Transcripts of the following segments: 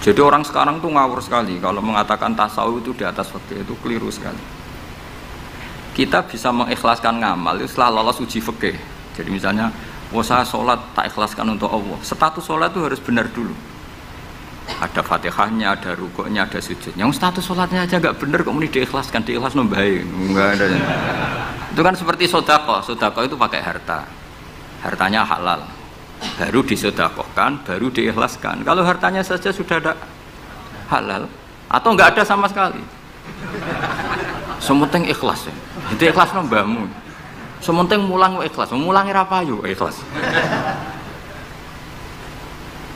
Jadi orang sekarang tuh ngawur sekali kalau mengatakan tasawuf itu di atas fikih, itu keliru sekali. Kita bisa mengikhlaskan ngamal itu setelah lolos uji fikih. Jadi misalnya, saya sholat tak ikhlaskan untuk Allah. Status sholat itu harus benar dulu. Ada fatihahnya, ada rukuknya, ada sujudnya. Yang status sholatnya aja nggak benar, kok mau diikhlaskan? Diikhlas baik, nggak ada. Itu kan seperti sodako. Sodako itu pakai harta, hartanya halal. Baru disodakohkan, baru diikhlaskan. Kalau hartanya saja sudah ada halal atau enggak ada sama sekali, sementing ikhlas ya. Itu ikhlas mbahmu. Sementing mulang ikhlas, mulangi ra payu ikhlas.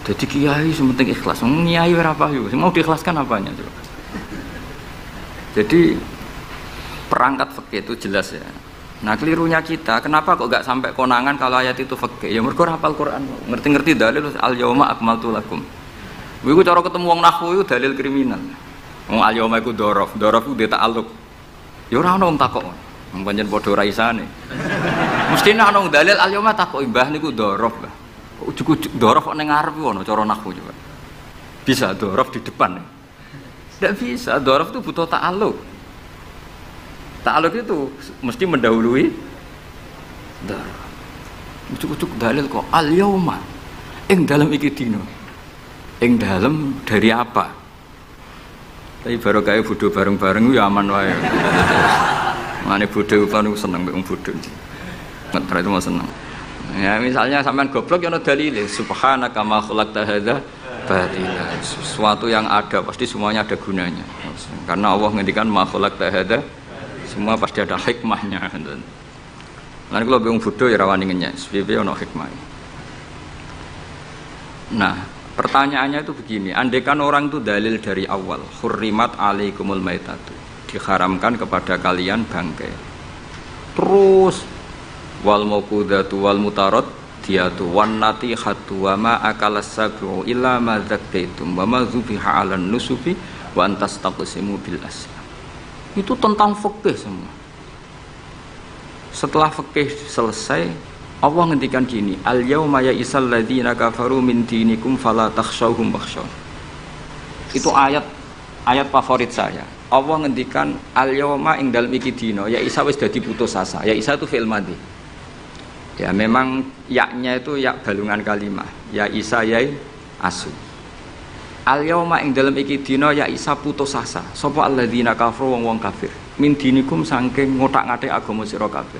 Jadi kiai sementing ikhlas, nyai ora payu. Mau diikhlaskan apanya coba. Jadi perangkat fikih itu jelas ya. Nah kelirunya kita, kenapa kok gak sampai konangan kalau ayat itu fikih? Ya mergo hafal Quran, ngerti-ngerti dalil al yauma akmaltu lakum. Iku cara ketemu wong nahwu itu dalil kriminal. Wong al yauma iku dzaraf itu ta'alluq. Ya ora ono wong takok. Wong pancen padha ora isane. Mestine ana wong dalil al yauma takok mbah niku dzaraf. Kok ujug-ujug dzaraf kok ning ngarep ono cara nahwu coba. Bisa dzaraf di depan. Tidak bisa, dzaraf itu butuh ta'alluq. Ta'aluk itu mesti mendahului darah. Ucuk-ucuk dalil kok al-yauma ing dalam iki dina. Ing dalam dari apa? Tapi baru kayak bodoh bareng-bareng ya aman wae. Mane bodoh kan seneng mbek wong bodoh. Ngetra itu mau seneng. Ya misalnya sampean goblok ya ono dalile subhanaka ma khalaqta hadza batila. Sesuatu yang ada pasti semuanya ada gunanya. Karena Allah ngendikan ma khalaqta hadza, semua pasti ada hikmahnya. Nanti kalau bingung bodoh ya rawani ngenyek, SPP ono hikmah. Nah, pertanyaannya itu begini, andaikan orang itu dalil dari awal, hurrimat alaikumul maitatu, diharamkan kepada kalian bangkai. Terus wal mauqudatu wal mutarad diatu wan natihatu wa ma akalas sabu illa ma zakkaitum wa ma zubiha 'alan nusubi wa antastaqsimu bil aslam. Itu tentang fikih semua. Setelah fikih selesai, Allah ngendikan gini, al yauma ya'isal ladzina kafaru min dinikum fala takhshawhum wakhshawn. Itu ayat favorit saya. Allah ngendikan al yauma ing dalem iki dina, ya isa wis dadi putus asa. Ya isa itu fi'il madhi. Ya memang yaknya itu yak balungan kalimah. Ya isa yai asu. Al yauma ing dalem iki dina ya isa putus asa. Sapa alladzina kafaru wong kafir. Min dinikum saking ngotak-ngatik agama sira kabeh.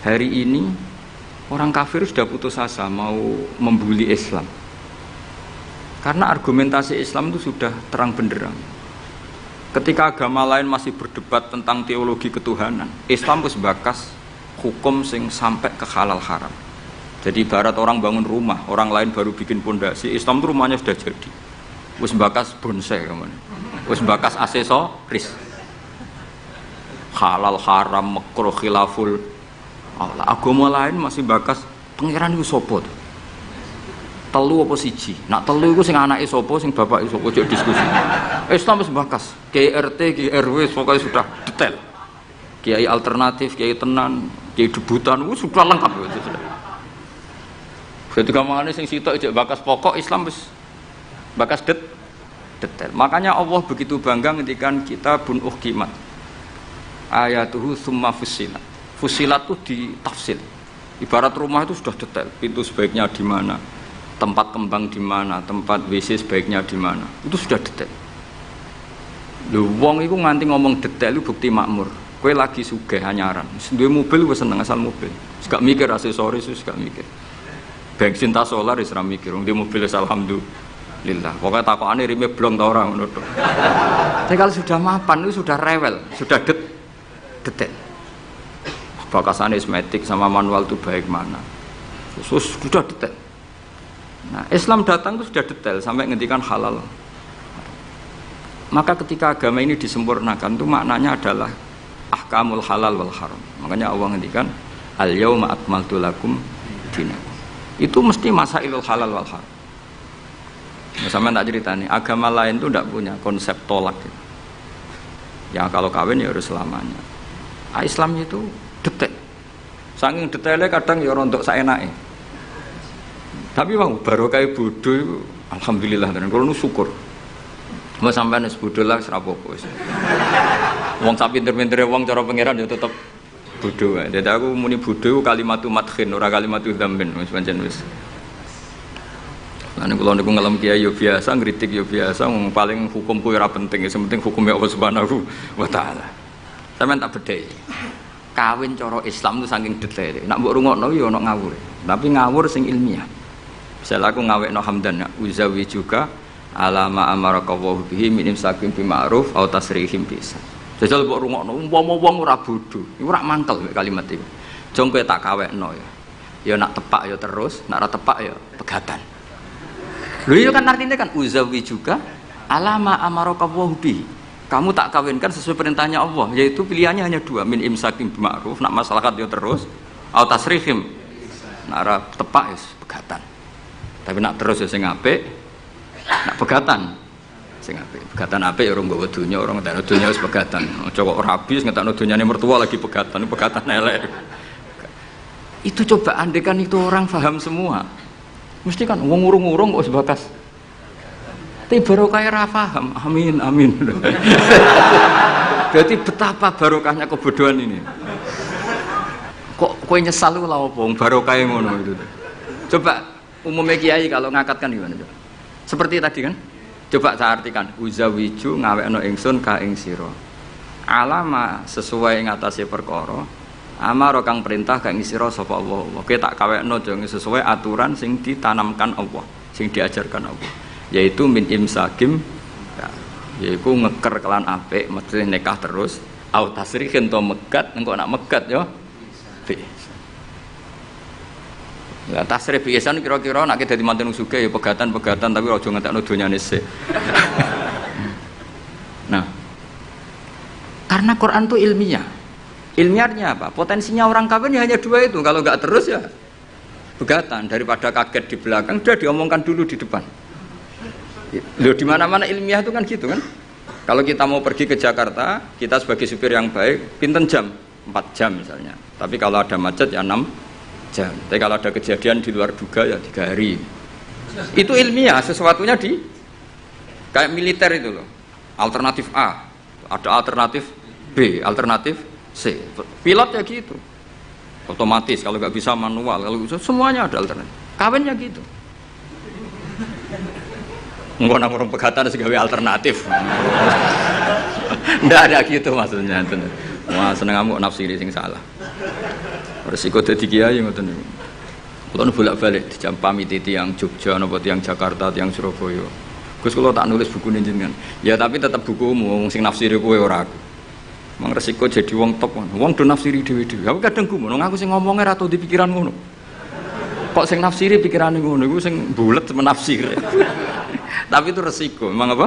Hari ini orang kafir sudah putus asa mau membuli Islam. Karena argumentasi Islam itu sudah terang benderang. Ketika agama lain masih berdebat tentang teologi ketuhanan, Islam wis bakas hukum sing sampai ke halal haram. Jadi ibarat orang bangun rumah, orang lain baru bikin pondasi, Islam itu rumahnya sudah jadi. Wis bakas bonsai kemana? Wis bakas aksesoris. Halal haram makruh khilaful. Allah, agama lain masih bakas pangeran iku sapa to? Telu apa siji? Nak telu iku sing anake sapa, sing bapake sapa, ojo diskusi. Islam wis bakas. Kiai RT, Kiai RW pokoknya sudah detail. Kiai alternatif, Kiai tenan, Kiai debutan, wis sudah lengkap itu sudah. Ketika mangane sing sitok ijek bakas pokok Islam wis bakas detail. Makanya Allah begitu bangga ngendikan kitabun uhkimat ayatuhu summa fussilat. Fussilat itu ditafsir. Ibarat rumah itu sudah detail, pintu sebaiknya di mana, tempat kembang di mana, tempat WC sebaiknya di mana. Itu sudah detail. Lho wong iku nganti ngomong detail itu bukti makmur. Kowe lagi sugih anyaran, duwe mobil wis seneng asal mobil. Wis gak mikir aksesoris, wis gak mikir. Bensin ta solar wis ra mikir, wong di mobil wis alhamdulillah. Pokoknya takokane rime blong ta ora ngono tok. Tapi kalau sudah mapan itu sudah rewel, sudah detail. Bakasan esmetik sama manual itu baik mana. Sudah detail. Nah, Islam datang itu sudah detail sampai ngendikan halal. Maka ketika agama ini disempurnakan itu maknanya adalah ahkamul halal wal haram. Makanya Allah ngendikan al yauma akmaltu lakum dinakum. Itu mesti masailul halal wal haram. Sama tak cerita nih, agama lain itu tidak punya konsep tolak. Ya kalau kawin ya harus selamanya. Islam itu detail. Saking detailnya kadang ya rontok saenake. Tapi bang baru kayak bodoh itu alhamdulillah dan kalau nu syukur. Mau sampean wis bodho lah ora apa-apa wis. Wong sak pinter-pintere wong cara pangeran ya tetep bodho wae. Dadi aku muni bodho kalimatu madkhin ora kalimatu dzambin wis pancen wis. Lan kula niku ngelem kiai yo biasa, ngritik yo biasa, wong paling hukumku ora penting, sing penting hukume Allah Subhanahu wa taala. Sampeyan tak bedhei. Kawin cara Islam itu saking detail. Nak mbok rungokno yo ana ngawur. Tapi ngawur sing ilmiah. Misal aku ngawekno hamdan uzawi juga alama amarakallahu bihi min imsakin bi ma'ruf au tasrihim bisa. Jajal mbok rungokno umpama wong ora bodho, iku ora mangkel kalimat iku. Jong kowe tak kawekno ya. Ya nak tepak ya terus, nak ora tepak ya pegatan. Lho iya kan artinya kan uzawi juga alama amarakallahu bihi. Kamu tak kawinkan sesuai perintahnya Allah, yaitu pilihannya hanya dua, min imsakin bi ma'ruf, nak masyarakat ya terus, au tasrihim. Nak ora tepak ya pegatan. Tapi nak terus ya sing apik, nak pegatan sing apik. Pegatan apik ya ora nggawa donya, ora ngetakno donya wis pegatan. Aja kok rabi wis ngetakno donyane mertua lagi pegatan elek. Itu coba andekan itu orang paham semua. Mesti kan wong urung-urung kok sebatas. Tapi barokah ra paham. Amin amin. Berarti betapa barokahnya kebodohan ini. Kok kowe nyesal lho apa wong barokah ngono itu. Coba umumnya kiai kalau ngakatkan gimana coba? Seperti tadi kan? Coba saya artikan, uzawiju ngawekno ingsun ka ing sira. Alama sesuai ngatasi perkara, amaro kang perintah ka ing sira sapa Allah. Oke tak kawekno jeng sesuai aturan sing ditanamkan Allah, sing diajarkan Allah. Yaitu min imsakim, ya, yaitu ngeker kelan apik, mesti nikah terus, au tasrihin to megat, engko nak megat ya. Ya tasrih biasan kira-kira nek dadi manten sugih ya pegatan-pegatan tapi aja ngetekno donyane sik. Nah. Karena Quran itu ilmiah. Ilmiahnya apa? Potensinya orang kawin ya hanya dua itu. Kalau enggak terus ya pegatan, daripada kaget di belakang sudah diomongkan dulu di depan. Loh di mana-mana ilmiah itu kan gitu kan. Kalau kita mau pergi ke Jakarta, kita sebagai supir yang baik, pinten jam? 4 jam misalnya. Tapi kalau ada macet ya 6 jam. Tapi kalau ada kejadian di luar duga ya 3 hari. Itu ilmiah, sesuatunya di kayak militer itu loh. Alternatif A, ada alternatif B, alternatif C. Pilot ya gitu. Otomatis kalau nggak bisa manual, kalau bisa semuanya ada alternatif. Kawinnya gitu. Enggak nang orang pegatan segawe alternatif. Nggak ada gitu maksudnya. Wah seneng kamu nafsiri sing salah. Resiko dadi kiai ngoten niku. Kula bolak-balik dijampami tiyang Jogja napa tiyang Jakarta, tiyang Surabaya. Gus kula tak nulis buku jenengan. Ya tapi tetap bukumu wong sing nafsiri kowe ora aku. Mang resiko jadi wong top. Wong do nafsiri dhewe-dhewe. Aku kadang gumun aku sing ngomongnya ra tau di pikiran ngono. Kok sing nafsiri pikirane ngono iku sing bulet menafsir. Tapi itu resiko. Memang apa?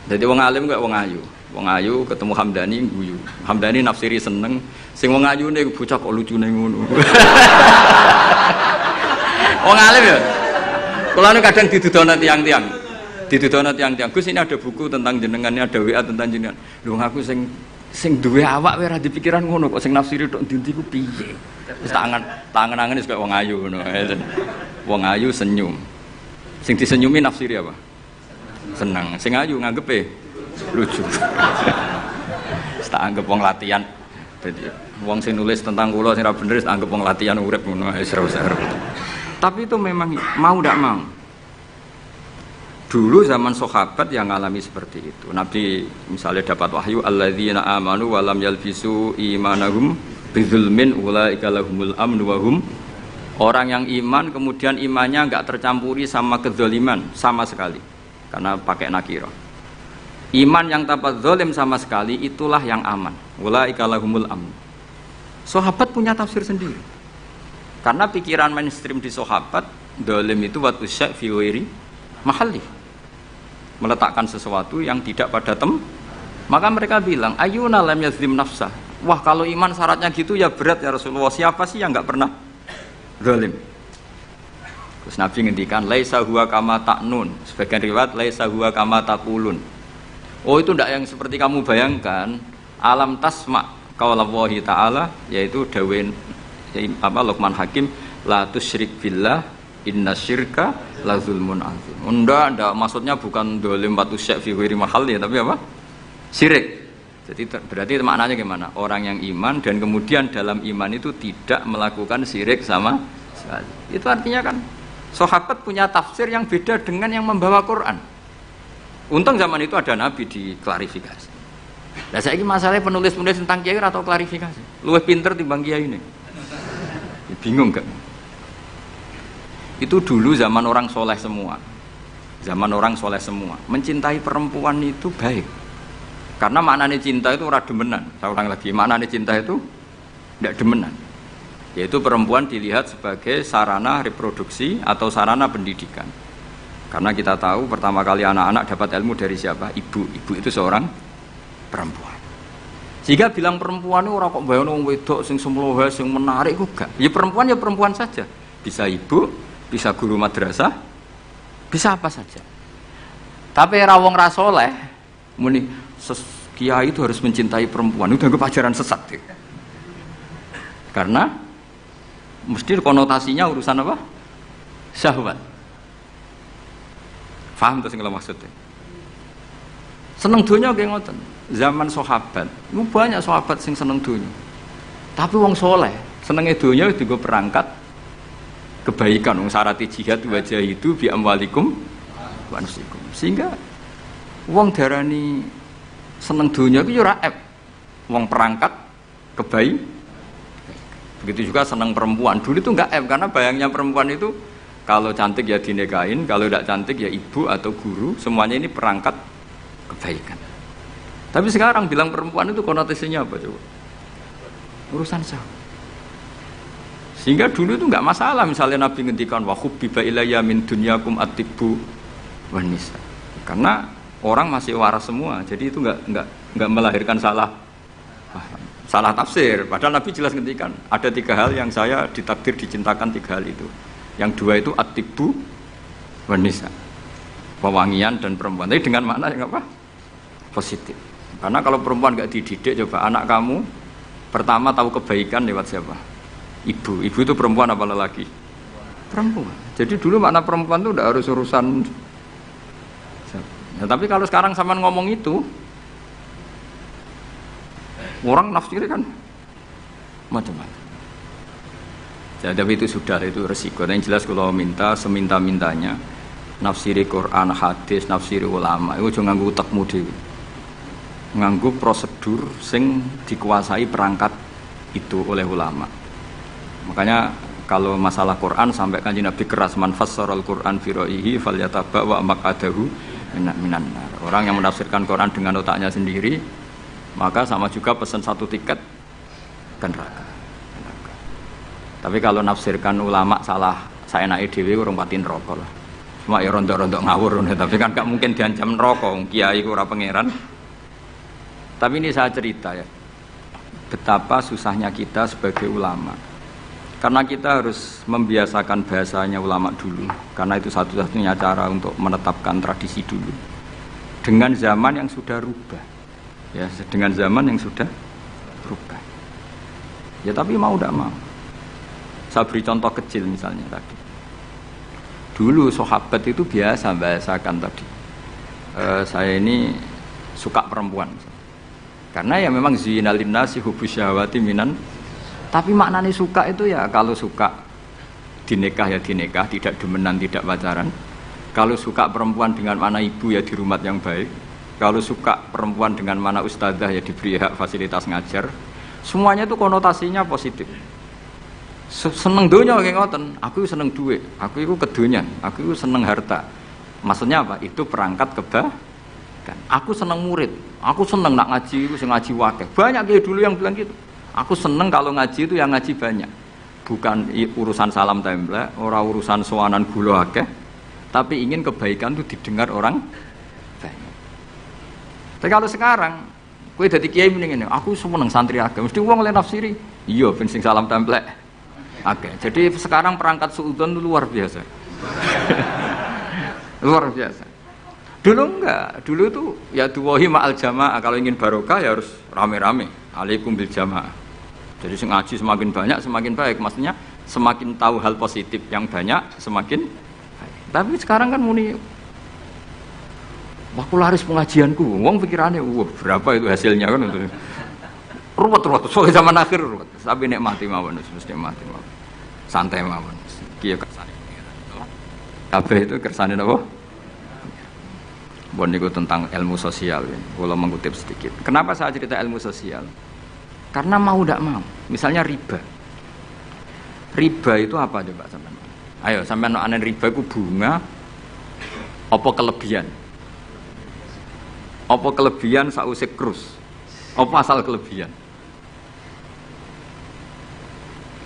Jadi wong alim kok wong ayu. Wong ayu ketemu Hamdani guyu. Hamdani nafsiri seneng. Sing wong ayune bocah kok lucune ngono. Wong alim ya. Kula nu kadang didudono tiang-tiang. Didudono tiang-tiang. Gus ini ada buku tentang jenengan, ada WA tentang jenengan. Lho aku sing duwe awak wae ora dipikiran ngono kok sing nafsiri tok ndi-ndi ku piye. Wis tangan-tangan wis kaya wong ayu ngono. Wong ayu senyum. Sing disenyumi nafsiri apa? Senang. Sing ayu nganggepe lucu. Tak anggap wong latihan. Dadi wong sing nulis tentang kula sing ra bener tak anggap wong latihan urip ngono ae seru-seru. Tapi itu memang mau ndak mau. Dulu zaman sahabat yang ngalami seperti itu. Nabi misalnya dapat wahyu alladzina amanu wa lam yalbisu imanahum bidzulmin ulaika lahumul amnu wa hum. Orang yang iman kemudian imannya enggak tercampuri sama kezaliman sama sekali. Karena pakai nakirah. Iman yang tanpa zalim sama sekali itulah yang aman. Ulaika lahumul amn. Sahabat punya tafsir sendiri. Karena pikiran mainstream di sahabat, zalim itu wa tusya fi ghairi mahalli. Meletakkan sesuatu yang tidak pada maka mereka bilang ayyuna lam yazlim nafsah. Wah kalau iman syaratnya gitu ya berat ya Rasulullah. Siapa sih yang enggak pernah zalim? Terus Nabi ngendikan laisa huwa kama ta'nun. Sebagian riwayat laisa huwa kama taqulun. Oh itu tidak yang seperti kamu bayangkan. Alam tasma qaulallahi ta'ala, yaitu dawuh Luqman Hakim, la tusyrik billah Inna syirka la zulmun azim. Ndak maksudnya bukan dolim batu syak fi ghairi mahal ya, tapi apa? Syirik. Jadi berarti maknanya gimana? Orang yang iman dan kemudian dalam iman itu tidak melakukan syirik sama sekali. Itu artinya kan sahabat punya tafsir yang beda dengan yang membawa Quran. Untung zaman itu ada Nabi diklarifikasi. Nah saya ini masalahnya penulis-penulis tentang kiai atau klarifikasi. Luwih pinter timbang kiai ini. Bingung gak? Itu dulu zaman orang soleh semua. Zaman orang soleh semua. Mencintai perempuan itu baik. Karena maknanya cinta itu ora demenan. Saya ulang lagi, maknanya cinta itu tidak demenan. Yaitu perempuan dilihat sebagai sarana reproduksi atau sarana pendidikan. Karena kita tahu pertama kali anak-anak dapat ilmu dari siapa? Ibu. Ibu itu seorang perempuan. Jika bilang perempuan itu orang kok bayang wong wedok sing semlohe sing menarik kok gak. Ya perempuan saja. Bisa ibu, bisa guru madrasah, bisa apa saja. Tapi ra wong ra saleh muni kiai itu harus mencintai perempuan. Itu dianggap ajaran sesat. Ya. Karena mesti konotasinya urusan apa? Syahwat. Paham tuh sing kula maksudnya? Seneng dunya nggih ngoten. Zaman sahabat, itu banyak sahabat sing seneng dunya. Tapi wong soleh, senenge dunya dienggo perangkat kebaikan. Wong syarat jihad wajah itu bi amwalikum wa anfusikum. Sehingga wong darani seneng dunya iku yo ora ep. Wong perangkat kebaikan. Begitu juga seneng perempuan. Dulu itu enggak ep karena bayangnya perempuan itu kalau cantik ya dinikahin, kalau tidak cantik ya ibu atau guru, semuanya ini perangkat kebaikan. Tapi sekarang bilang perempuan itu konotasinya apa coba? Urusan syahwat. Sehingga dulu itu enggak masalah misalnya Nabi ngendikan wa hubbiba ilayya min dunyakum at-tibbu wan nisa. Karena orang masih waras semua, jadi itu enggak melahirkan salah tafsir. Padahal Nabi jelas ngendikan ada 3 hal yang saya ditakdir dicintakan 3 hal itu. Yang 2 itu at-tibbu wan nisa. Pewangian dan perempuan. Tapi dengan makna yang apa? Positif. Karena kalau perempuan nggak dididik, coba anak kamu pertama tahu kebaikan lewat siapa? Ibu. Ibu itu perempuan apa lelaki? Perempuan. Jadi dulu makna perempuan itu udah harus urusan. Nah, tapi kalau sekarang sama ngomong itu, orang nafsirnya kan macam-macam. Jadi itu sudah itu resiko. Yang jelas kalau minta seminta-mintanya nafsiri Quran, hadis, nafsiri ulama itu jangan nganggo utekmu dhewe. Nganggo prosedur sing dikuasai perangkat itu oleh ulama. Makanya kalau masalah Quran sampai Kanjeng Nabi keras man fassarul Quran fi ra'yihi falyataba wa maqadahu minan nar. Orang yang menafsirkan Quran dengan otaknya sendiri maka sama juga pesan 1 tiket ke neraka. Tapi kalau nafsirkan ulama salah saenake dhewe urung pati neraka lah. Cuma ya rontok-rontok ngawur tapi kan gak mungkin diancam neraka wong kiai ku ora pangeran. Tapi ini saya cerita ya, betapa susahnya kita sebagai ulama. Karena kita harus membiasakan bahasanya ulama dulu, karena itu satu-satunya cara untuk menetapkan tradisi dulu. Dengan zaman yang sudah rubah, ya, dengan zaman yang sudah rubah. Ya tapi mau tidak mau. Saya beri contoh kecil misalnya tadi. Dulu sahabat itu biasa bahasakan tadi. Saya ini suka perempuan. Karena ya memang zinal linnasi hubbus syahawati minan. Tapi maknanya suka itu ya kalau suka dinikah ya dinikah, tidak demenan, tidak pacaran. Kalau suka perempuan dengan mana ibu ya di rumah yang baik. Kalau suka perempuan dengan mana ustadzah ya diberi hak fasilitas ngajar. Semuanya itu konotasinya positif. Seneng dunia kayak ngoten. Aku seneng duit, aku itu kedonyan, aku itu seneng harta. Maksudnya apa? Itu perangkat kebaikan. Aku seneng murid, aku seneng nak ngaji, aku seneng ngaji wakeh. Banyak kayak dulu yang bilang gitu. Aku seneng kalau ngaji itu yang ngaji banyak. Bukan urusan salam template, orang urusan sowanan gula akeh, tapi ingin kebaikan itu didengar orang banyak. Tapi kalau sekarang, kowe dadi kiai mending ngene, aku seneng santri akeh, mesti wong oleh nafsiri. Iya, ben sing salam template akeh. Jadi sekarang perangkat suudzon itu luar biasa. Luar biasa. Dulu enggak, dulu itu ya duwahi ma'al jamaah, kalau ingin barokah ya harus rame-rame, alaikum bil jamaah. Jadi ngaji semakin banyak semakin baik, maksudnya Semakin tahu hal positif yang banyak, semakin baik. Tapi sekarang kan muni aku laris pengajianku, wong pikirannya, wah berapa itu hasilnya kan itu. Ruwet, soalnya zaman akhir ruwet. Tapi nikmati mawon, mesti nikmati mawon. Santai mawon. Kiye kersane. Kabeh itu kersane napa? Bon niku tentang ilmu sosial. Kalau mengutip sedikit. Kenapa saya cerita ilmu sosial? Karena mau tidak mau. Misalnya riba. Riba itu apa coba sampean? Ayo sampean anen riba itu bunga apa kelebihan? Apa kelebihan sausé krus? Apa asal kelebihan?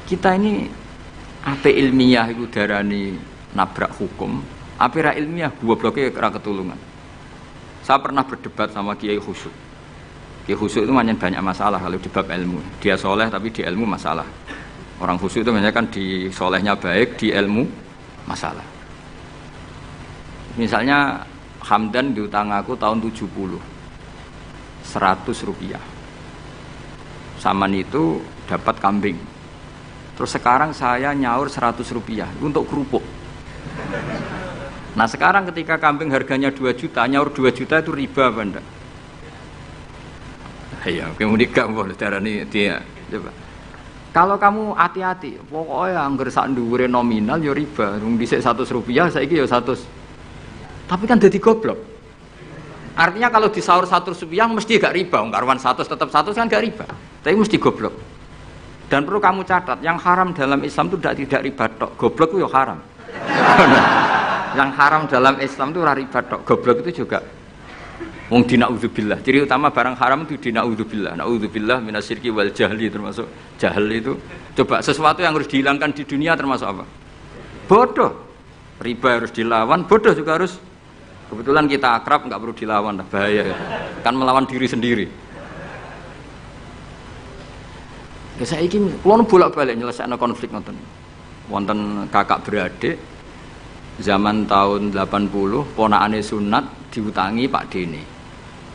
Kita ini ape ilmiah iku darani nabrak hukum, ape ra ilmiah gobloke ra ketulungan. Saya pernah berdebat sama Kiai Khusyuk. Kiai Khusyuk itu banyak masalah kalau di bab ilmu. Dia soleh tapi di ilmu masalah. Orang khusyuk itu banyak kan di solehnya baik, di ilmu masalah. Misalnya Hamdan diutang aku tahun 70 100 rupiah. Saman itu dapat kambing. Terus sekarang saya nyaur 100 rupiah untuk kerupuk. Nah sekarang ketika kambing harganya 2 juta, nyaur 2 juta itu riba apa enggak? Iya, kemudian kamu darani dia. Coba. Kalau kamu hati-hati, pokoknya anggar sak dhuwure nominal ya riba. Wong dhisik 100 rupiah, saiki ya 100. Tapi kan jadi goblok. Artinya kalau disaur 100 rupiah mesti gak riba. Karuan 100 tetap 100 kan gak riba. Tapi mesti goblok. Dan perlu kamu catat, yang haram dalam Islam itu tidak riba tok. Goblok itu ya haram. Yang haram dalam Islam itu riba tok. Goblok itu juga. Wong dina'udzubillah. Ciri utama barang haram itu dina'udzubillah. Na'udzubillah minasyirki wal jahli, termasuk jahil itu. Coba sesuatu yang harus dihilangkan di dunia termasuk apa? Bodoh. Riba harus dilawan, bodoh juga harus. Kebetulan kita akrab, nggak perlu dilawan, bahaya. Kan melawan diri sendiri. Ya saya ingin, kalau bolak-balik nyelesaikan konflik nonton. Wonten kakak beradik, zaman tahun 80, ponakane sunat diutangi Pak Dene.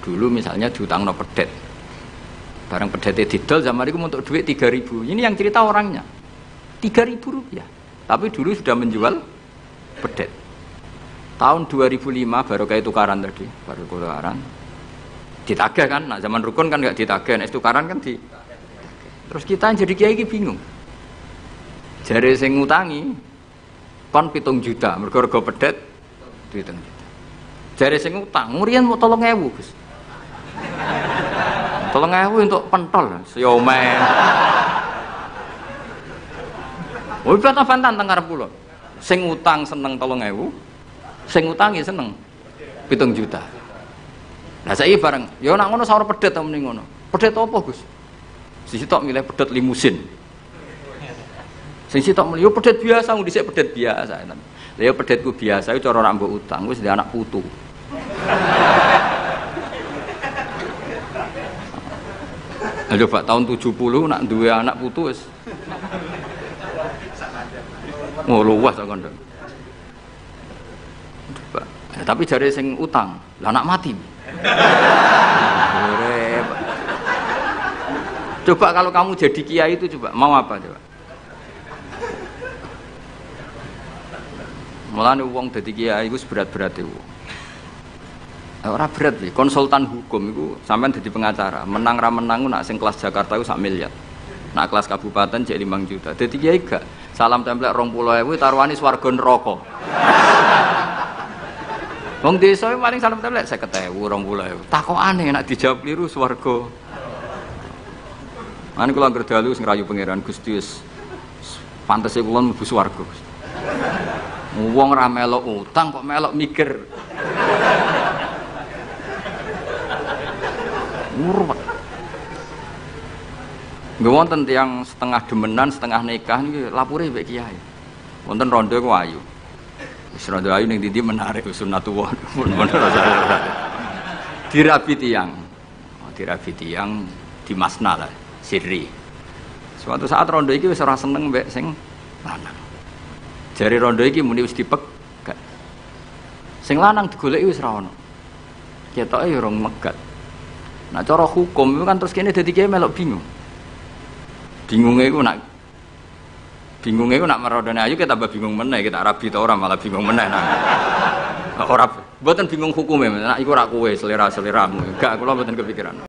Dulu misalnya diutang no pedet. Barang pedetnya didol, zaman itu untuk duit 3.000. Ini yang cerita orangnya. 3.000 rupiah. Tapi dulu sudah menjual pedet. Tahun 2005 baru kayak tukaran tadi, baru tukaran. Ditagih kan, nah zaman rukun kan nggak ditagih, nah tukaran kan di. Terus kita yang jadi kiai ini bingung. Jare sing ngutangi kon 7 juta, mergo pedet 7 juta. Jare sing ngutang, ngurian mau 3.000, Gus. 3.000 untuk pentol, siomen. Oh, bantah-bantah teng karep kula. Sing ngutang seneng 3.000, sing ngutangi seneng 7 juta. Nah saiki bareng, ya nak ngono sawur pedet ta mending ngono. Pedet apa, Gus? Sisi tok milih pedet limusin. Sing sitok milih yo pedet biasa, wong dhisik pedet biasa. Lah ya pedetku biasa iku cara nak mbok utang wis anak putu. Lah coba tahun 70 nak duwe anak putu wis. Oh luas kok kandha. Coba. Tapi jare sing utang, lah anak mati. Coba kalau kamu jadi kiai itu coba mau apa coba? Mulane wong dadi kiai iku berat-berat iku. Ora berat iki, konsultan hukum iku sampean dadi pengacara, menang ra menang nak sing kelas Jakarta iku 1 miliar. Nak kelas kabupaten cek 5 juta. Dadi kiai gak salam templek 20.000 taruhane swarga neraka. Wong desa paling salam templek 50.000 20.000. Takokane nek dijawab kliru swarga. Ane kula anggere dalu sing rayu pangeran Gusti wis pantese kula mlebu swarga. Wong ra melok utang kok melok mikir. Murwat. Nggih wonten tiyang setengah demenan, setengah nikah niki lapure mbek kiai. Wonten rondo ku ayu. Wis rondo ayu ning ndi menarik sunatullah. Dirabi tiyang. Dirabi tiyang di Masna lah. Sirri. Suatu saat rondo iki wis ora seneng mbek sing lanang. Jari rondo iki muni wis dipegat. Sing lanang digoleki wis ora ono. Ketoke ya rong megat. Nah cara hukum itu kan terus kene dadi kiai melok bingung. Bingunge iku nak Bingungnya itu nak merodone ayu kita tambah bingung meneh, kita rabi ta ora malah bingung meneh. Ora mboten bingung hukume, nak iku ra kowe selera-seleramu. Enggak, kula mboten kepikiran.